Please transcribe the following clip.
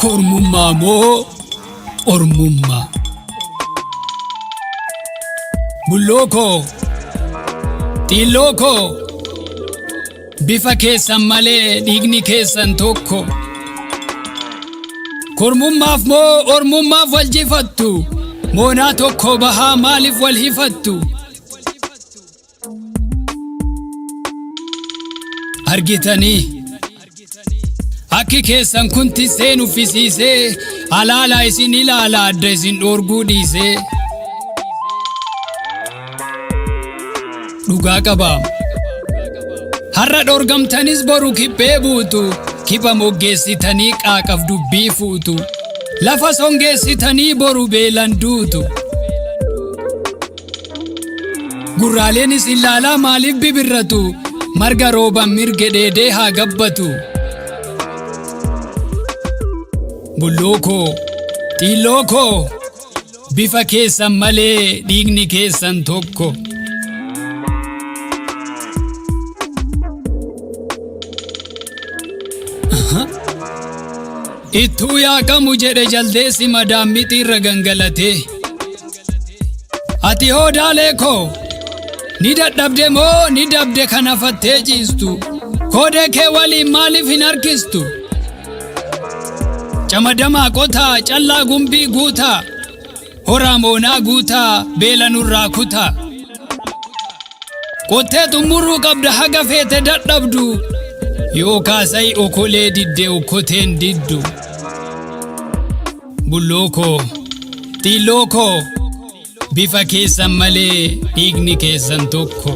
Kormummaa moo ormummaa? Bulloo koo, xiilloo koo, bifa keessan malee dhiigni keessan tokko. Kormummaaf moo ormummaaf wal jifattu? Moonaa tokko bahaa maaliif wal hifattu? Argitanii akki keessan kunti seen uffisiisee alaala isin ilaala adda isin dhoorguu dhiisee. Dhugaa qabaam har'a dhoorgamtanis boru kibbee buutu, kibba moggeessitanii qaaqaf dubbii fuutu, lafa songeessitanii boru beelan duutu. Gurraaleen isin ilaalaa maaliif bibirratu? Marga rooban mirge dheedee haa gabbatu. Bulloo koo, xiilloo koo, bifa keessan malee dhiigni keessan tokko. Ittuu yaaqamu jedhe jaldeessi madaammitii irra gangalatee. Ati hoodaalee koo, ni dadhabde moo ni dabde kana fattee ciistu? Koodee kee waliin maaliif hin harkistu? Camadamaa qotaa, callaa gumbii guutaa, horaa moonaa guutaa, beela nurraa kutaa. Qottee xumuruu qabda haga feete dadhabdu, yoo kaasai okolee didde okkoteen diddu. Bulloo koo, xiilloo koo, bifa keessan malee dhiigni keessan tokko.